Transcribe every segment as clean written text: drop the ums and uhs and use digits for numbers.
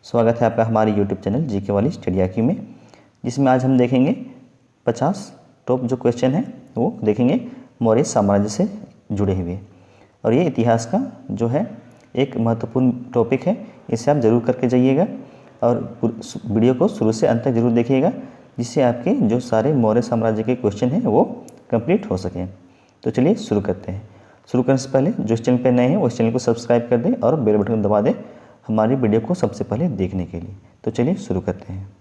स्वागत है आपका हमारे YouTube चैनल जीके वाली स्टडी IQ में, जिसमें आज हम देखेंगे 50 टॉप जो क्वेश्चन है वो देखेंगे मौर्य साम्राज्य से जुड़े हुए। और ये इतिहास का जो है एक महत्वपूर्ण टॉपिक है, इसे आप ज़रूर करके जाइएगा और वीडियो को शुरू से अंत तक जरूर देखिएगा, जिससे आपके जो सारे मौर्य साम्राज्य के क्वेश्चन हैं वो कंप्लीट हो सकें। तो चलिए शुरू करते हैं। शुरू करने से पहले जो इस चैनल पर नए हैं वो इस चैनल को सब्सक्राइब कर दें और बेल बटन दबा दें हमारी वीडियो को सबसे पहले देखने के लिए। तो चलिए शुरू करते हैं।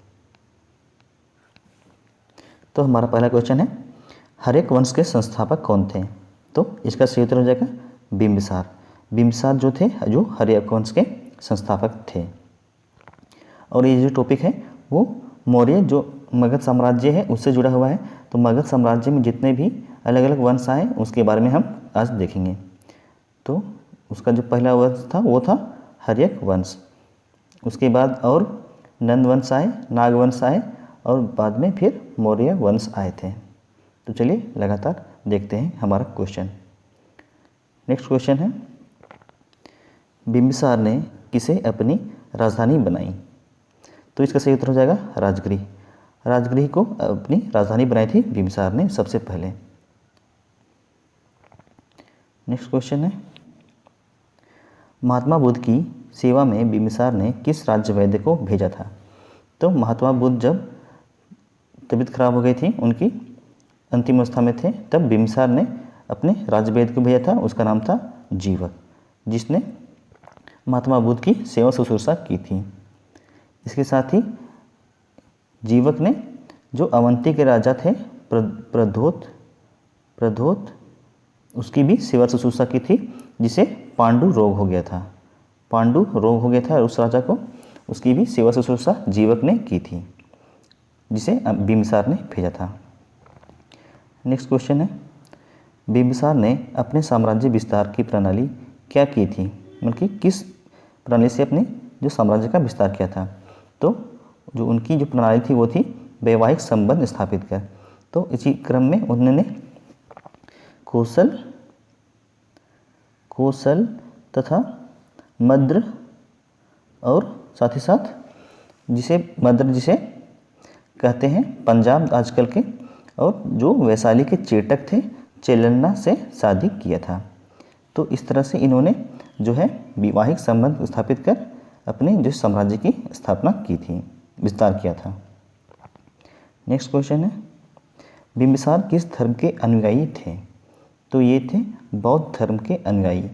तो हमारा पहला क्वेश्चन है, हर्यक वंश के संस्थापक कौन थे? तो इसका सही उत्तर हो जाएगा बिम्बिसार। बिम्बिसार जो थे जो हर्यक वंश के संस्थापक थे। और ये जो टॉपिक है वो मौर्य जो मगध साम्राज्य है उससे जुड़ा हुआ है। तो मगध साम्राज्य में जितने भी अलग अलग वंश आए उसके बारे में हम आज देखेंगे। तो उसका जो पहला वंश था वो था हर्यक वंश। उसके बाद और नंद वंश आए, नाग वंश आए और बाद में फिर मौर्य वंश आए थे। तो चलिए लगातार देखते हैं हमारा क्वेश्चन। नेक्स्ट क्वेश्चन है, बिम्बिसार ने किसे अपनी राजधानी बनाई? तो इसका सही उत्तर हो जाएगा राजगृह। राजगृह को अपनी राजधानी बनाई थी बिम्बिसार ने सबसे पहले। नेक्स्ट क्वेश्चन है, महात्मा बुद्ध की सेवा में बिम्बिसार ने किस राज्य वैद्य को भेजा था? तो महात्मा बुद्ध जब तबीयत खराब हो गई थी, उनकी अंतिम अवस्था में थे, तब बिम्बिसार ने अपने राज्य वैद्य को भेजा था। उसका नाम था जीवक, जिसने महात्मा बुद्ध की सेवा शुश्रूषा की थी। इसके साथ ही जीवक ने जो अवंती के राजा थे प्रधोत उसकी भी सेवा शुश्रूषा की थी, जिसे पांडु रोग हो गया था। पांडु रोग हो गया था उस राजा को, उसकी भी सेवा शुश्रूषा जीवक ने की थी, जिसे बिम्बिसार ने भेजा था। नेक्स्ट क्वेश्चन है, बिम्बिसार ने अपने साम्राज्य विस्तार की प्रणाली क्या की थी? मतलब कि किस प्रणाली से अपने जो साम्राज्य का विस्तार किया था? तो जो उनकी जो प्रणाली थी वो थी वैवाहिक संबंध स्थापित कर। तो इसी क्रम में उन्होंने कौशल तथा मद्र और साथ ही साथ जिसे कहते हैं पंजाब आजकल के, और जो वैशाली के चेटक थे चेलन्ना से शादी किया था। तो इस तरह से इन्होंने जो है वैवाहिक संबंध स्थापित कर अपने जो साम्राज्य की स्थापना की थी, विस्तार किया था। नेक्स्ट क्वेश्चन है, बिम्बिसार किस धर्म के अनुयायी थे? तो ये थे बौद्ध धर्म के अनुयायी।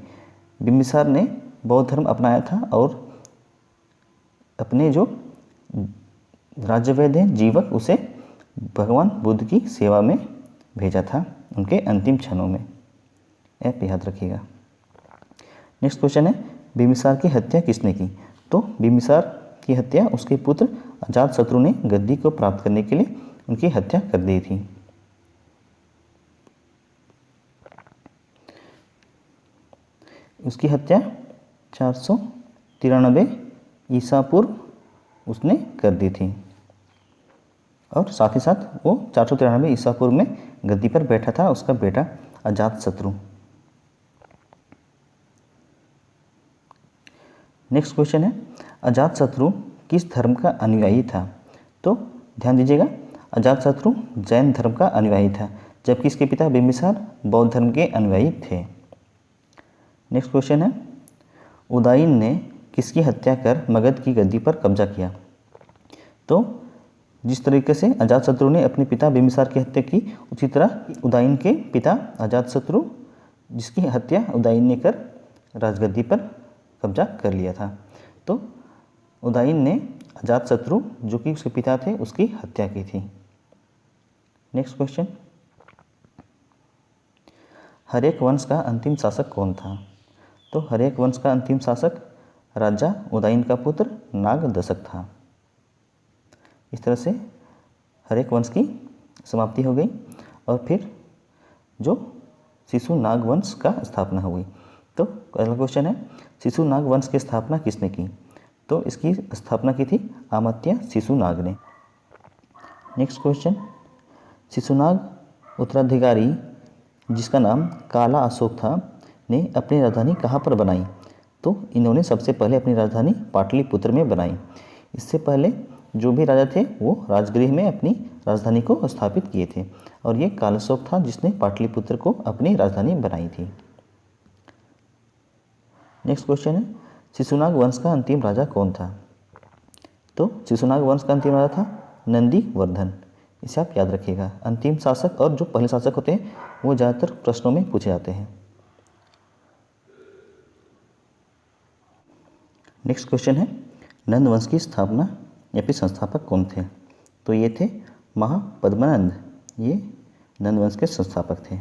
बिम्बिसार ने बौद्ध धर्म अपनाया था और अपने जो राज्य वैद्य हैं जीवक, उसे भगवान बुद्ध की सेवा में भेजा था उनके अंतिम क्षणों में। आप याद रखिएगा। नेक्स्ट क्वेश्चन है, बिम्बिसार की हत्या किसने की? तो बिम्बिसार की हत्या उसके पुत्र अजातशत्रु ने गद्दी को प्राप्त करने के लिए उनकी हत्या कर दी थी। उसकी हत्या 493 ईसा पूर्व उसने कर दी थी, और साथ ही साथ वो 493 ईसा पूर्व में गद्दी पर बैठा था उसका बेटा अजातशत्रु। नेक्स्ट क्वेश्चन है, अजातशत्रु किस धर्म का अनुयायी था? तो ध्यान दीजिएगा, अजातशत्रु जैन धर्म का अनुयायी था, जबकि इसके पिता बिम्बिसार बौद्ध धर्म के अनुयायी थे। नेक्स्ट क्वेश्चन है, उदयन ने किसकी हत्या कर मगध की गद्दी पर कब्जा किया? तो जिस तरीके से अजातशत्रु ने अपने पिता बिम्बिसार की हत्या की, उसी तरह उदयन के पिता अजातशत्रु, जिसकी हत्या उदयन ने कर राजगद्दी पर कब्जा कर लिया था। तो उदयन ने अजातशत्रु जो कि उसके पिता थे उसकी हत्या की थी। नेक्स्ट क्वेश्चन, हर्यक वंश का अंतिम शासक कौन था? तो हर्यक वंश का अंतिम शासक राजा उदयन का पुत्र नागदशक था। इस तरह से हर्यक वंश की समाप्ति हो गई और फिर जो शिशुनाग वंश का स्थापना हुई। तो अगला क्वेश्चन है, शिशुनाग वंश की स्थापना किसने की? तो इसकी स्थापना की थी अमात्य शिशुनाग ने। नेक्स्ट क्वेश्चन, शिशुनाग उत्तराधिकारी जिसका नाम काला अशोक था ने अपनी राजधानी कहाँ पर बनाई? तो इन्होंने सबसे पहले अपनी राजधानी पाटलिपुत्र में बनाई। इससे पहले जो भी राजा थे वो राजगृह में अपनी राजधानी को स्थापित किए थे और ये कालशोक था जिसने पाटलिपुत्र को अपनी राजधानी बनाई थी। नेक्स्ट क्वेश्चन है, शिशुनाग वंश का अंतिम राजा कौन था? तो शिशुनाग वंश का अंतिम राजा था नंदीवर्धन। इसे आप याद रखिएगा। अंतिम शासक और जो पहले शासक होते हैं वो ज़्यादातर प्रश्नों में पूछे जाते हैं। नेक्स्ट क्वेश्चन है, नंद वंश की स्थापना या फिर संस्थापक कौन थे? तो ये थे महापद्मानंद, ये नंद वंश के संस्थापक थे।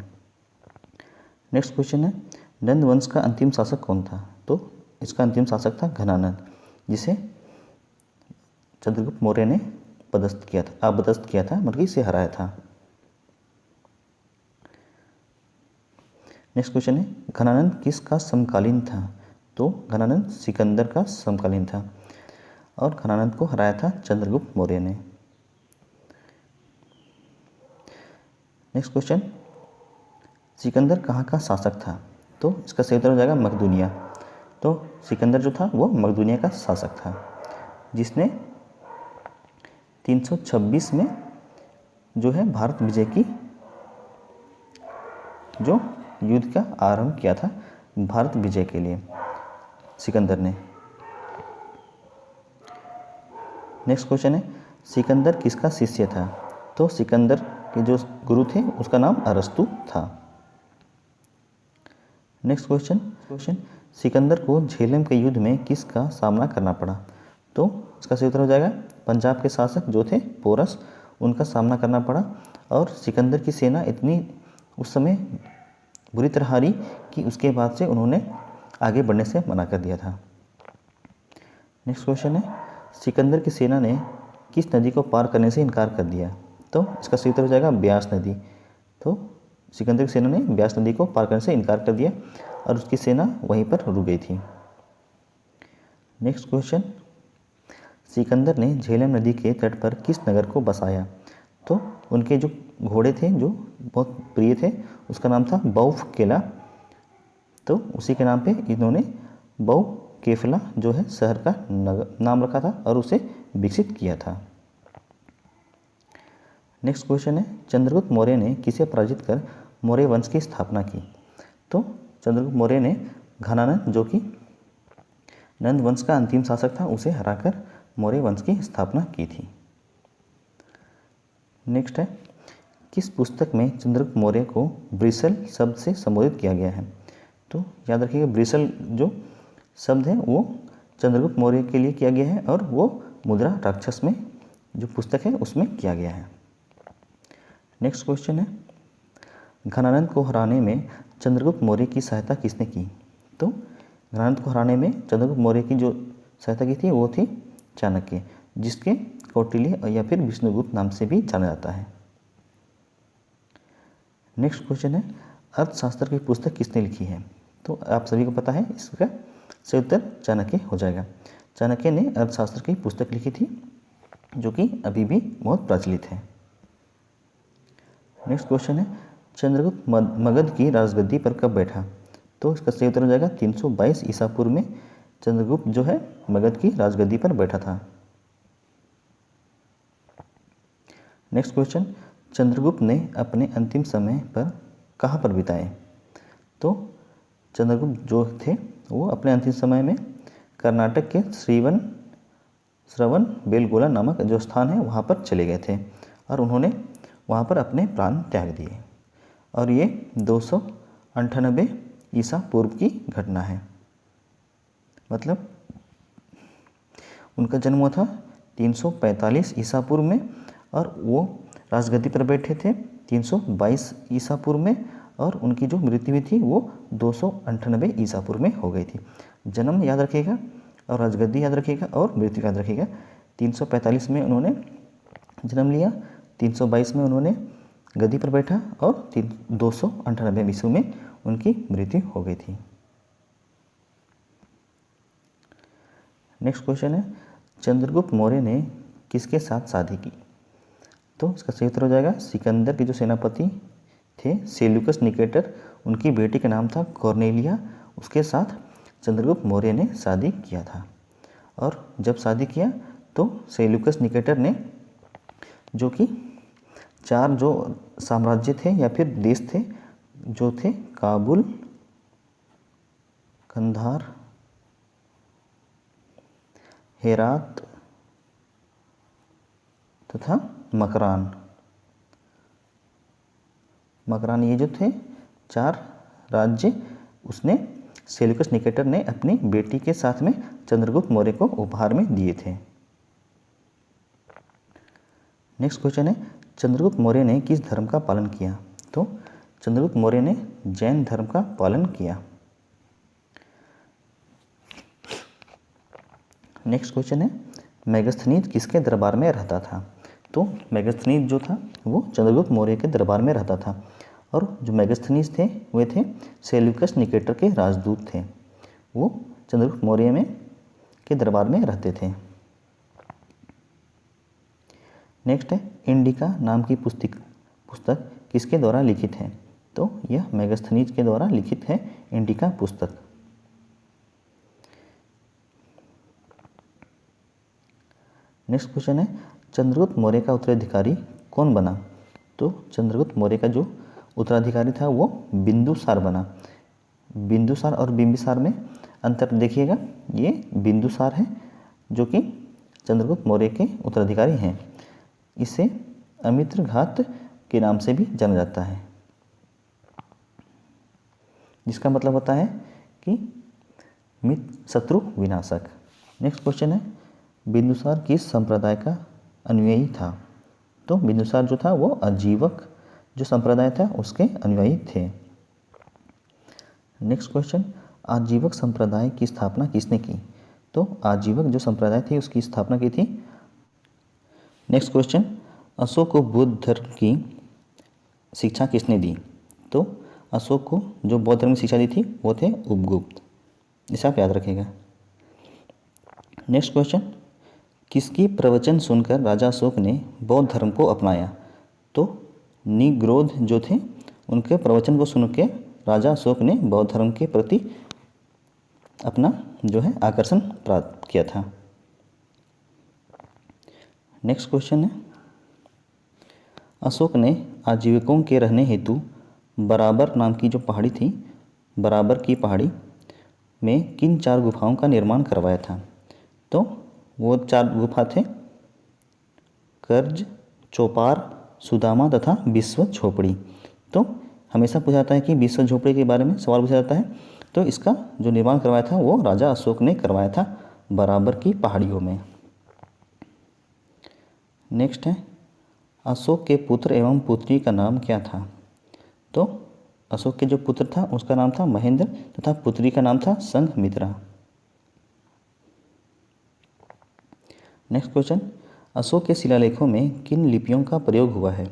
नेक्स्ट क्वेश्चन है, नंद वंश का अंतिम शासक कौन था? तो इसका अंतिम शासक था घनानंद, जिसे चंद्रगुप्त मौर्य ने अपदस्थ किया था, मतलब इसे हराया था। नेक्स्ट क्वेश्चन है, घनानंद किसका समकालीन था? तो घनानंद सिकंदर का समकालीन था और घनानंद को हराया था चंद्रगुप्त मौर्य ने। नेक्स्ट क्वेश्चन, सिकंदर कहाँ का शासक था? तो इसका सही उत्तर हो जाएगा मकदूनिया। तो सिकंदर जो था वो मकदूनिया का शासक था, जिसने 326 में जो है भारत विजय की जो युद्ध का आरंभ किया था भारत विजय के लिए सिकंदर ने। नेक्स्ट क्वेश्चन है, सिकंदर किसका शिष्य था? तो सिकंदर के जो गुरु थे उसका नाम अरस्तु था। नेक्स्ट क्वेश्चन, सिकंदर को झेलम के युद्ध में किसका सामना करना पड़ा? तो इसका सही उत्तर हो जाएगा पंजाब के शासक जो थे पोरस, उनका सामना करना पड़ा और सिकंदर की सेना इतनी उस समय बुरी तरह हारी कि उसके बाद से उन्होंने आगे बढ़ने से मना कर दिया था। नेक्स्ट क्वेश्चन है, सिकंदर की सेना ने किस नदी को पार करने से इनकार कर दिया? तो इसका सही उत्तर हो जाएगा ब्यास नदी। तो सिकंदर की सेना ने ब्यास नदी को पार करने से इनकार कर दिया और उसकी सेना वहीं पर रुक गई थी। नेक्स्ट क्वेश्चन, सिकंदर ने झेलम नदी के तट पर किस नगर को बसाया? तो उनके जो घोड़े थे जो बहुत प्रिय थे उसका नाम था बौफ केला, तो उसी के नाम पे इन्होंने बौ केफला जो है शहर का नाम रखा था और उसे विकसित किया था। नेक्स्ट क्वेश्चन है, चंद्रगुप्त मौर्य ने किसे पराजित कर मौर्य वंश की स्थापना की? तो चंद्रगुप्त मौर्य ने घनानंद जो कि नंद वंश का अंतिम शासक था उसे हराकर मौर्य वंश की स्थापना की थी। नेक्स्ट है, किस पुस्तक में चंद्रगुप्त मौर्य को ब्रिसल शब्द से संबोधित किया गया है? तो याद रखिएगा ब्रिसल जो शब्द है वो चंद्रगुप्त मौर्य के लिए किया गया है और वो मुद्रा राक्षस में जो पुस्तक है उसमें किया गया है। नेक्स्ट क्वेश्चन है, घनानंद को हराने में चंद्रगुप्त मौर्य की सहायता किसने की? तो घनानंद को हराने में चंद्रगुप्त मौर्य की जो सहायता की थी वो थी चाणक्य, जिसके कौटिल्य या फिर विष्णुगुप्त नाम से भी जाना जाता है। नेक्स्ट क्वेश्चन है, अर्थशास्त्र की पुस्तक किसने लिखी है? तो आप सभी को पता है इसका सही उत्तर चाणक्य हो जाएगा। चाणक्य ने अर्थशास्त्र की पुस्तक लिखी थी जो कि अभी भी बहुत प्रचलित है। नेक्स्ट क्वेश्चन है, चंद्रगुप्त मगध की राजगद्दी पर कब बैठा? तो इसका सही उत्तर हो जाएगा 322 ईसा पूर्व में चंद्रगुप्त जो है मगध की राजगद्दी पर बैठा था। नेक्स्ट क्वेश्चन, चंद्रगुप्त ने अपने अंतिम समय पर कहाँ पर बिताए? तो चंद्रगुप्त जो थे वो अपने अंतिम समय में कर्नाटक के श्रवण बेलगोला नामक जो स्थान है वहाँ पर चले गए थे और उन्होंने वहाँ पर अपने प्राण त्याग दिए और ये 298 ईसा पूर्व की घटना है। मतलब उनका जन्म हुआ था 345 ईसा पूर्व में और वो राजगद्दी पर बैठे थे 322 ईसा पूर्व में और उनकी जो मृत्यु हुई थी वो 298 ईसा पूर्व में हो गई थी। जन्म याद रखिएगा और राजगद्दी याद रखिएगा और मृत्यु याद रखिएगा। 345 में उन्होंने जन्म लिया, 322 में उन्होंने गद्दी पर बैठा और 298 ईस्वी में उनकी मृत्यु हो गई थी। नेक्स्ट क्वेश्चन है, चंद्रगुप्त मौर्य ने किसके साथ शादी की? तो इसका सही उत्तर हो जाएगा सिकंदर के जो सेनापति थे सेल्यूकस निकेटर, उनकी बेटी का नाम था कॉर्नेलिया, उसके साथ चंद्रगुप्त मौर्य ने शादी किया था। और जब शादी किया तो सेल्यूकस निकेटर ने, जो कि 4 जो साम्राज्य थे या फिर देश थे, जो थे काबुल, कंधार, हेरात तथा मकरान, ये जो थे 4 राज्य उसने सेल्यूकस निकेटर ने अपनी बेटी के साथ में चंद्रगुप्त मौर्य को उपहार में दिए थे। नेक्स्ट क्वेश्चन है, चंद्रगुप्त मौर्य ने किस धर्म का पालन किया? तो चंद्रगुप्त मौर्य ने जैन धर्म का पालन किया। नेक्स्ट क्वेश्चन है, मेगस्थनीज किसके दरबार में रहता था? तो मेगस्थनीज जो था वो चंद्रगुप्त मौर्य के दरबार में रहता था। और जो मेगस्थनीज थे वे थे सेल्यूकस निकेटर के राजदूत थे। वो चंद्रगुप्त मौर्य में के दरबार में रहते थे। नेक्स्ट है, इंडिका नाम की पुस्तक किसके द्वारा लिखित है? तो यह मेगस्थनीज के द्वारा लिखित है इंडिका पुस्तक। नेक्स्ट क्वेश्चन है, चंद्रगुप्त मौर्य का उत्तराधिकारी कौन बना? तो चंद्रगुप्त मौर्य का जो उत्तराधिकारी था वो बिंदुसार बना। बिंदुसार और बिंबिसार में अंतर देखिएगा, ये बिंदुसार है जो कि चंद्रगुप्त मौर्य के उत्तराधिकारी हैं। इसे अमित्रघात के नाम से भी जाना जाता है, जिसका मतलब होता है कि मित्र शत्रु विनाशक। नेक्स्ट क्वेश्चन है, बिंदुसार किस संप्रदाय का अनुयायी था? तो बिंदुसार जो था वो आजीवक जो संप्रदाय था उसके अनुयायी थे। नेक्स्ट क्वेश्चन, आजीवक संप्रदाय की स्थापना किसने की? तो आजीवक जो संप्रदाय थी उसकी स्थापना की थी। नेक्स्ट क्वेश्चन, अशोक को बौद्ध धर्म की शिक्षा किसने दी? तो अशोक को जो बौद्ध धर्म की शिक्षा दी थी वो थे उपगुप्त। इसे आप याद रखिएगा। नेक्स्ट क्वेश्चन, किसकी प्रवचन सुनकर राजा अशोक ने बौद्ध धर्म को अपनाया? तो निग्रोध जो थे उनके प्रवचन को सुन के राजा अशोक ने बौद्ध धर्म के प्रति अपना जो है आकर्षण प्राप्त किया था। नेक्स्ट क्वेश्चन है, अशोक ने आजीविकों के रहने हेतु बराबर नाम की जो पहाड़ी थी, बराबर की पहाड़ी में किन 4 गुफाओं का निर्माण करवाया था? तो वो 4 गुफा थे कर्ज, चौपार, सुदामा तथा विश्व झोपड़ी। तो हमेशा पूछा जाता है कि विश्व झोपड़ी के बारे में सवाल पूछा जाता है, तो इसका जो निर्माण करवाया था वो राजा अशोक ने करवाया था बराबर की पहाड़ियों में। नेक्स्ट है, अशोक के पुत्र एवं पुत्री का नाम क्या था? तो अशोक के जो पुत्र था उसका नाम था महेंद्र तथा पुत्री का नाम था संघमित्रा। नेक्स्ट क्वेश्चन, अशोक के शिलालेखों में किन लिपियों का प्रयोग हुआ है?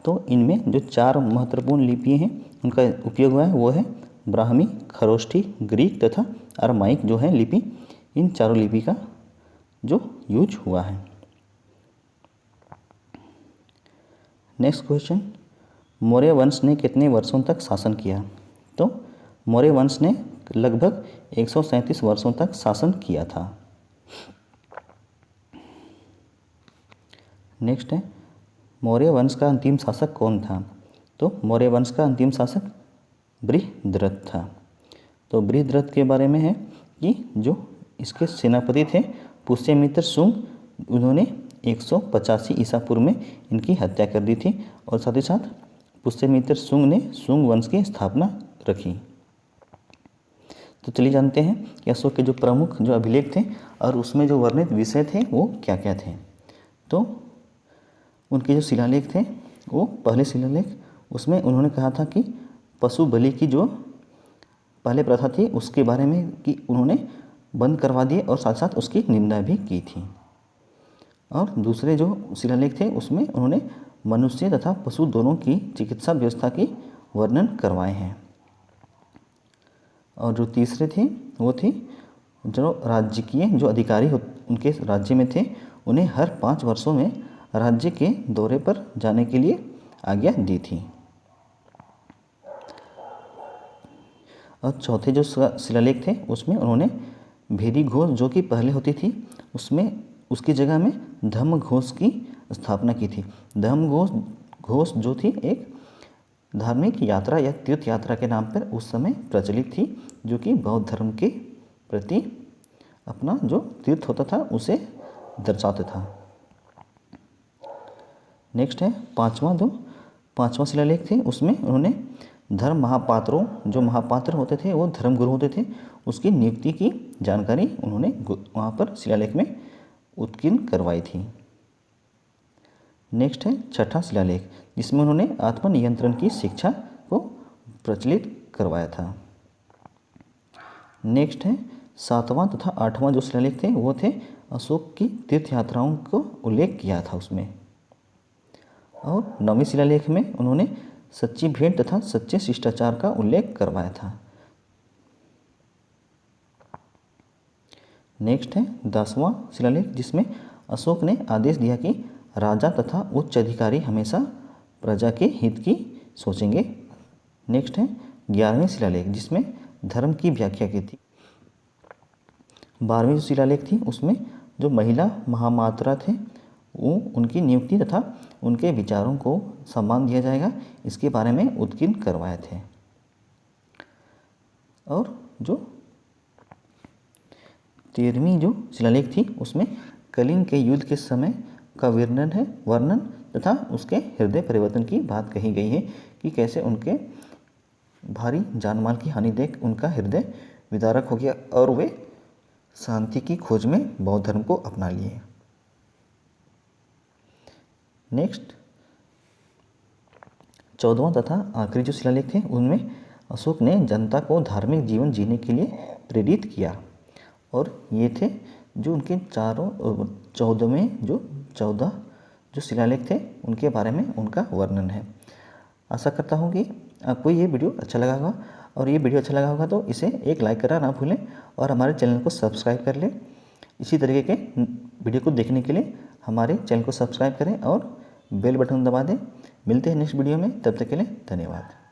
तो इनमें जो 4 महत्वपूर्ण लिपि हैं उनका उपयोग हुआ है वो है ब्राह्मी, खरोष्ठी, ग्रीक तथा अरमाइक जो है लिपि। इन चारों लिपि का जो यूज हुआ है। नेक्स्ट क्वेश्चन, मौर्य वंश ने कितने वर्षों तक शासन किया? तो मौर्य वंश ने लगभग 137 वर्षों तक शासन किया था। नेक्स्ट है, मौर्य वंश का अंतिम शासक कौन था? तो मौर्य वंश का अंतिम शासक बृहद्रथ था। तो बृहद्रथ के बारे में है कि जो इसके सेनापति थे पुष्यमित्र शुंग, उन्होंने 185 ईसा पूर्व में इनकी हत्या कर दी थी और साथ ही साथ पुष्यमित्र शुंग ने शुंग वंश की स्थापना रखी। तो चलिए जानते हैं कि अशोक के जो प्रमुख जो अभिलेख थे और उसमें जो वर्णित विषय थे वो क्या क्या थे। तो उनके जो शिलालेख थे वो पहले शिलालेख, उसमें उन्होंने कहा था कि पशु बलि की जो पहले प्रथा थी उसके बारे में कि उन्होंने बंद करवा दिए और साथ साथ उसकी निंदा भी की थी। और दूसरे जो शिलालेख थे उसमें उन्होंने मनुष्य तथा पशु दोनों की चिकित्सा व्यवस्था की वर्णन करवाए हैं। और जो तीसरे थे वो थी जो राजकीय जो अधिकारी उनके राज्य में थे उन्हें हर 5 वर्षों में राज्य के दौरे पर जाने के लिए आज्ञा दी थी। और चौथे जो शिलालेख थे उसमें उन्होंने भेरी घोष जो कि पहले होती थी उसमें उसकी जगह में धम्म घोष की स्थापना की थी। धम्म घोष जो थी एक धार्मिक यात्रा या तीर्थ यात्रा के नाम पर उस समय प्रचलित थी, जो कि बौद्ध धर्म के प्रति अपना जो तीर्थ होता था उसे दर्शाता था। नेक्स्ट है पांचवा शिलालेख थे, उसमें उन्होंने धर्म महापात्रों, जो महापात्र होते थे वो धर्मगुरु होते थे, उसकी नियुक्ति की जानकारी उन्होंने वहाँ पर शिलालेख में उत्कीर्ण करवाई थी। नेक्स्ट है छठा शिलालेख, जिसमें उन्होंने आत्मनियंत्रण की शिक्षा को प्रचलित करवाया था। नेक्स्ट है सातवां तथा आठवां जो शिलालेख थे वो थे अशोक की तीर्थ यात्राओं को उल्लेख किया था उसमें। और नौवीं शिलालेख में उन्होंने सच्ची भेंट तथा सच्चे शिष्टाचार का उल्लेख करवाया था। नेक्स्ट है 10वां शिलालेख, जिसमें अशोक ने आदेश दिया कि राजा तथा उच्च अधिकारी हमेशा प्रजा के हित की सोचेंगे। नेक्स्ट है 11वें शिलालेख, जिसमें धर्म की व्याख्या की थी। 12वीं जो शिलालेख थी उसमें जो महिला महामात्रा थे वो उनकी नियुक्ति तथा उनके विचारों को सम्मान दिया जाएगा, इसके बारे में उत्कीर्ण करवाए थे। और जो 13वीं जो शिलालेख थी उसमें कलिंग के युद्ध के समय का वर्णन तथा उसके हृदय परिवर्तन की बात कही गई है कि कैसे उनके भारी जानमाल की हानि देख उनका हृदय विदारक हो गया और वे शांति की खोज में बौद्ध धर्म को अपना लिए। नेक्स्ट 14वां तथा आखिरी जो शिलालेख थे उनमें अशोक ने जनता को धार्मिक जीवन जीने के लिए प्रेरित किया। और ये थे जो उनके 14 जो शिलालेख थे उनके बारे में उनका वर्णन है। आशा करता हूँ कि आपको ये वीडियो अच्छा लगा होगा, और ये वीडियो अच्छा लगा होगा तो इसे एक लाइक करना ना भूलें और हमारे चैनल को सब्सक्राइब कर लें। इसी तरीके के वीडियो को देखने के लिए हमारे चैनल को सब्सक्राइब करें और बेल बटन दबा दें। मिलते हैं नेक्स्ट वीडियो में, तब तक के लिए धन्यवाद।